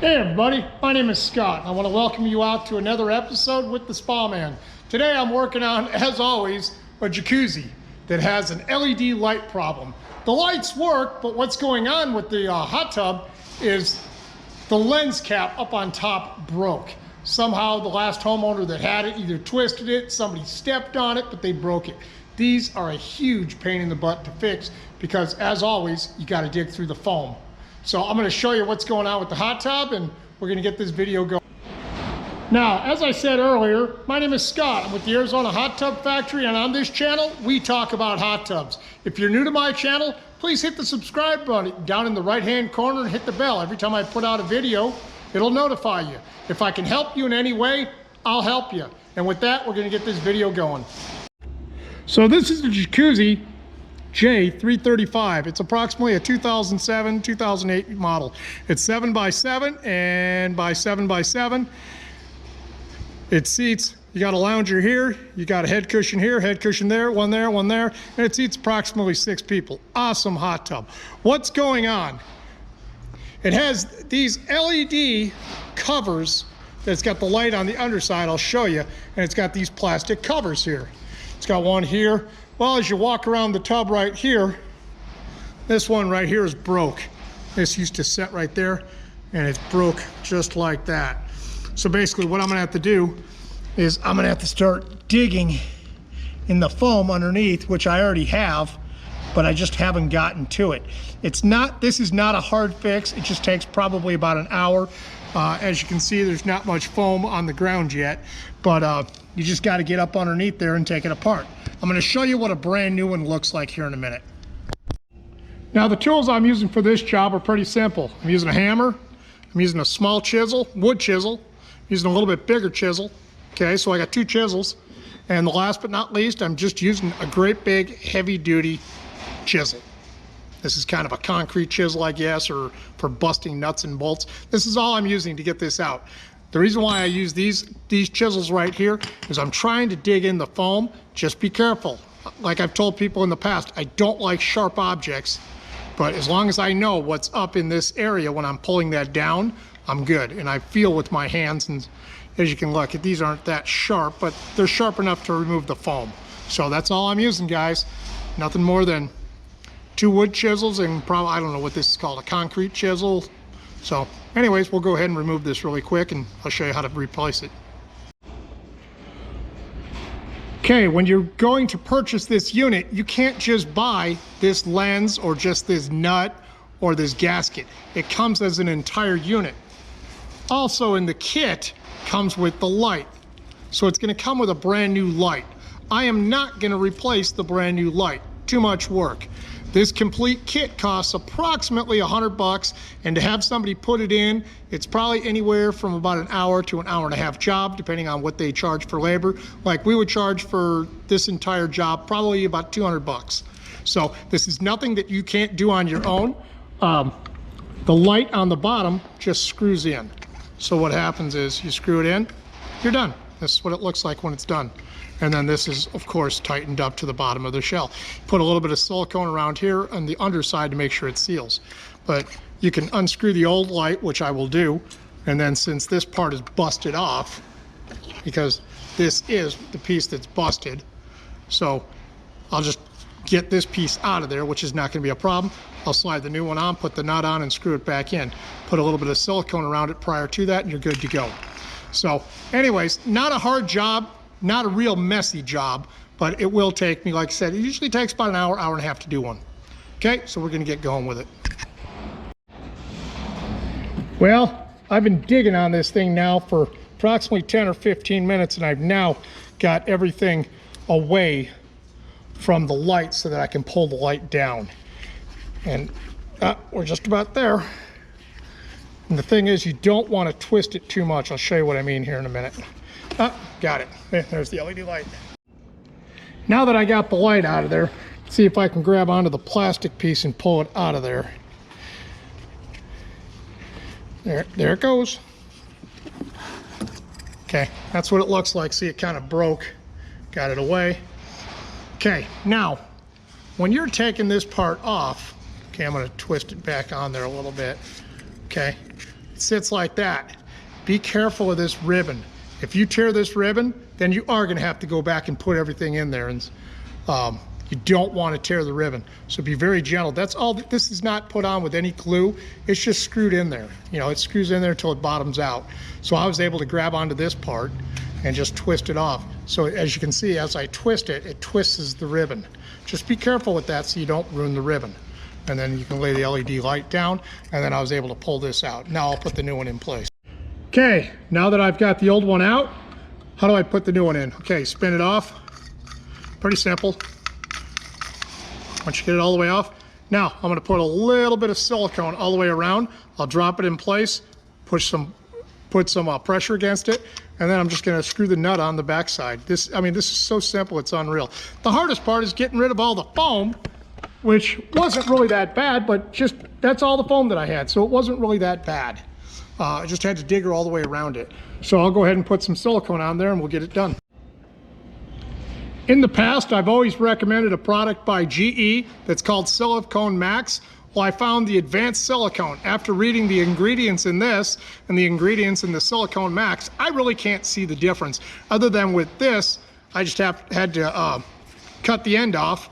Hey everybody, my name is Scott. I want to welcome you out to another episode with the Spa Man. Today I'm working on, as always, a jacuzzi that has an LED light problem. The lights work, but what's going on with the hot tub is the lens cap up on top broke. Somehow the last homeowner that had it either twisted it, somebody stepped on it, but they broke it. These are a huge pain in the butt to fix because, as always, you got to dig through the foam. So I'm going to show you what's going on with the hot tub, and we're going to get this video going. Now, as I said earlier, my name is Scott. I'm with the Arizona Hot Tub Factory, and on this channel, we talk about hot tubs. If you're new to my channel, please hit the subscribe button down in the right-hand corner and hit the bell. Every time I put out a video, it'll notify you. If I can help you in any way, I'll help you. And with that, we're going to get this video going. So this is the Jacuzzi J-345. It's approximately a 2007, 2008 model. It's 7x7 and by 7x7. It seats, you got a lounger here, you got a head cushion here, head cushion there, one there, and it seats approximately 6 people. Awesome hot tub. What's going on? It has these LED covers that's got the light on the underside, I'll show you, and it's got these plastic covers here. It's got one here. Well, as you walk around the tub right here, this one right here is broke. This used to set right there, and it's broke just like that. So basically what I'm gonna have to do is I'm gonna have to start digging in the foam underneath, which I already have, but I just haven't gotten to it. This is not a hard fix. It just takes probably about an hour. As you can see, there's not much foam on the ground yet, but you just got to get up underneath there and take it apart. I'm going to show you what a brand new one looks like here in a minute. Now the tools I'm using for this job are pretty simple. I'm using a hammer, I'm using a small chisel, wood chisel, I'm using a little bit bigger chisel. Okay, so I got 2 chisels, and the last but not least, I'm just using a great big heavy duty chisel. This is kind of a concrete chisel, I guess, or for busting nuts and bolts. This is all I'm using to get this out. The reason why I use these chisels right here is I'm trying to dig in the foam. Just be careful. Like I've told people in the past, I don't like sharp objects, but as long as I know what's up in this area when I'm pulling that down, I'm good. And I feel with my hands, and as you can look, these aren't that sharp, but they're sharp enough to remove the foam. So that's all I'm using, guys. Nothing more than 2 wood chisels and probably, I don't know what this is called, a concrete chisel. So anyways, we'll go ahead and remove this really quick, and I'll show you how to replace it. Okay, when you're going to purchase this unit, you can't just buy this lens or just this nut or this gasket. It comes as an entire unit. Also in the kit comes with the light. So it's going to come with a brand new light. I am not going to replace the brand new light. Too much work. This complete kit costs approximately $100, and to have somebody put it in, it's probably anywhere from about an hour to an hour and a half job, depending on what they charge for labor. Like we would charge for this entire job probably about $200. So this is nothing that you can't do on your own. The light on the bottom just screws in. So what happens is you screw it in, you're done. This is what it looks like when it's done. And then this is, of course, tightened up to the bottom of the shell. Put a little bit of silicone around here on the underside to make sure it seals. But you can unscrew the old light, which I will do. And then since this part is busted off, because this is the piece that's busted, so I'll just get this piece out of there, which is not going to be a problem. I'll slide the new one on, put the nut on, and screw it back in. Put a little bit of silicone around it prior to that, and you're good to go. So anyways, not a hard job. Not a real messy job, but it will take me, like I said, it usually takes about an hour, hour and a half to do one. Okay, so we're gonna get going with it. Well, I've been digging on this thing now for approximately 10 or 15 minutes, and I've now got everything away from the light so that I can pull the light down. And we're just about there. And the thing is, you don't want to twist it too much. I'll show you what I mean here in a minute. Got it. There's the LED light. Now that I got the light out of there, let's see if I can grab onto the plastic piece and pull it out of there. There it goes. Okay, that's what it looks like. See, it kind of broke. Got it away. Okay, now, when you're taking this part off, okay, I'm going to twist it back on there a little bit. Okay, It sits like that. Be careful of this ribbon. If you tear this ribbon, then you are gonna have to go back and put everything in there, and you don't want to tear the ribbon. So be very gentle. That's all. This is not put on with any glue. It's just screwed in there. You know, it screws in there until it bottoms out. So I was able to grab onto this part and just twist it off. So as you can see, as I twist it, it twists the ribbon. Just be careful with that so you don't ruin the ribbon. And then you can lay the LED light down, and then I was able to pull this out. Now I'll put the new one in place. Okay, now that I've got the old one out, how do I put the new one in? Okay, spin it off. Pretty simple. Once you get it all the way off, now I'm going to put a little bit of silicone all the way around. I'll drop it in place, put some pressure against it, and then I'm just going to screw the nut on the backside. This is so simple, it's unreal. The hardest part is getting rid of all the foam, which wasn't really that bad, but just that's all the foam that I had, so it wasn't really that bad. I just had to dig her all the way around it. So I'll go ahead and put some silicone on there and we'll get it done. In the past, I've always recommended a product by GE that's called Silicone Max. Well, I found the advanced silicone. After reading the ingredients in this and the ingredients in the Silicone Max, I really can't see the difference. Other than with this, I just had to cut the end off.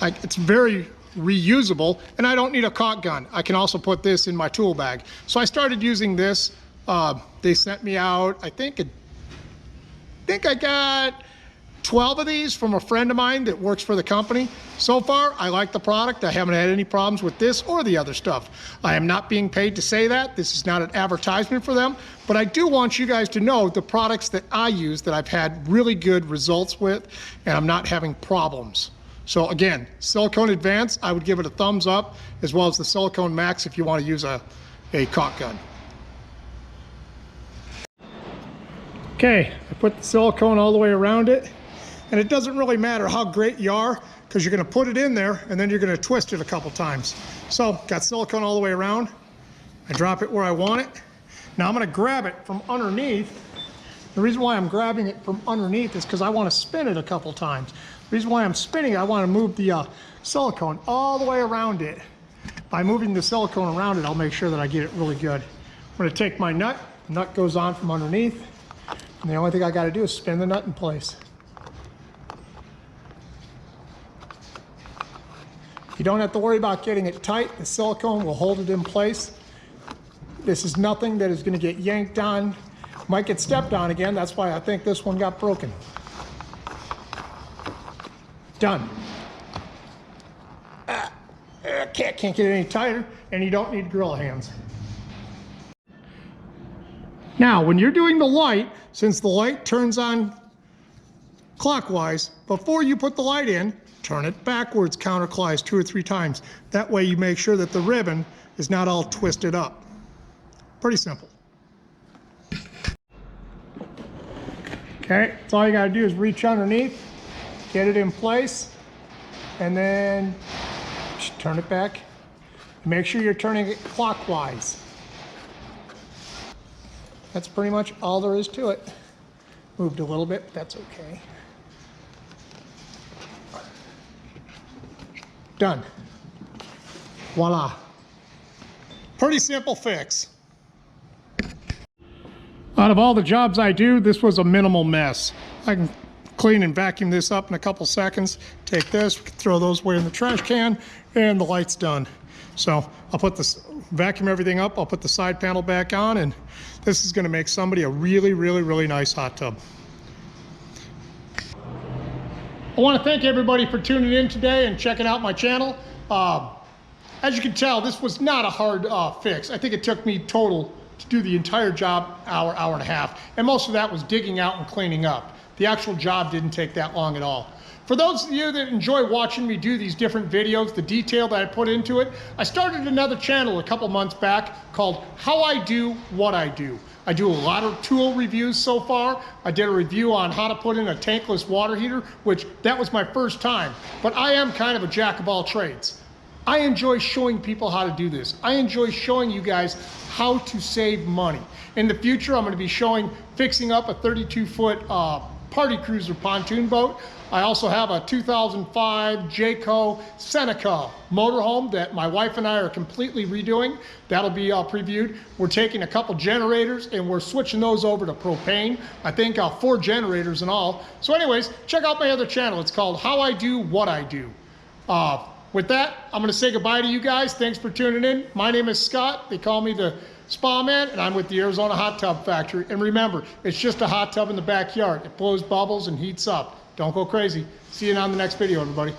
It's very reusable, and I don't need a caulk gun. I can also put this in my tool bag. So I started using this. They sent me out, I think I got 12 of these from a friend of mine that works for the company. So far, I like the product. I haven't had any problems with this or the other stuff. I am not being paid to say that. This is not an advertisement for them, but I do want you guys to know the products that I use that I've had really good results with, and I'm not having problems. So again, Silicone Advance, I would give it a thumbs up, as well as the Silicone Max if you want to use a caulk gun. Okay, I put the silicone all the way around it. And it doesn't really matter how great you are, because you're going to put it in there and then you're going to twist it a couple times. So got silicone all the way around. I drop it where I want it. Now I'm going to grab it from underneath. The reason why I'm grabbing it from underneath is because I want to spin it a couple times. The reason why I'm spinning, I want to move the silicone all the way around it. By moving the silicone around it, I'll make sure that I get it really good. I'm going to take my nut. The nut goes on from underneath. And the only thing I got to do is spin the nut in place. You don't have to worry about getting it tight. The silicone will hold it in place. This is nothing that is going to get yanked on. Might get stepped on again. That's why I think this one got broken. Done. Can't get it any tighter, and you don't need gorilla hands. Now, when you're doing the light, since the light turns on clockwise, before you put the light in, turn it backwards counterclockwise 2 or 3 times. That way you make sure that the ribbon is not all twisted up. Pretty simple. Okay, that's all you gotta do is reach underneath, get it in place, and then just turn it back. Make sure you're turning it clockwise. That's pretty much all there is to it. Moved a little bit, but that's okay. Done. Voila. Pretty simple fix. Out of all the jobs I do, this was a minimal mess. I can clean and vacuum this up in a couple seconds. Take this, we can throw those away in the trash can, and the light's done. So I'll put this, vacuum everything up, I'll put the side panel back on, and this is gonna make somebody a really, really, really nice hot tub. I want to thank everybody for tuning in today and checking out my channel. As you can tell, this was not a hard fix. I think it took me total to do the entire job, hour and a half. And most of that was digging out and cleaning up. The actual job didn't take that long at all. For those of you that enjoy watching me do these different videos, the detail that I put into it, I started another channel a couple months back called How I Do What I Do. I do a lot of tool reviews so far. I did a review on how to put in a tankless water heater, which that was my first time. But I am kind of a jack of all trades. I enjoy showing people how to do this. I enjoy showing you guys how to save money. In the future, I'm going to be showing fixing up a 32-foot party cruiser pontoon boat. I also have a 2005 Jayco Seneca motorhome that my wife and I are completely redoing. That'll be previewed. We're taking a couple generators and we're switching those over to propane. I think 4 generators in all. So anyways, check out my other channel. It's called How I Do What I Do. With that, I'm going to say goodbye to you guys. Thanks for tuning in. My name is Scott. They call me the Spa Man, and I'm with the Arizona Hot Tub Factory. And remember, it's just a hot tub in the backyard. It blows bubbles and heats up. Don't go crazy. See you on the next video, everybody.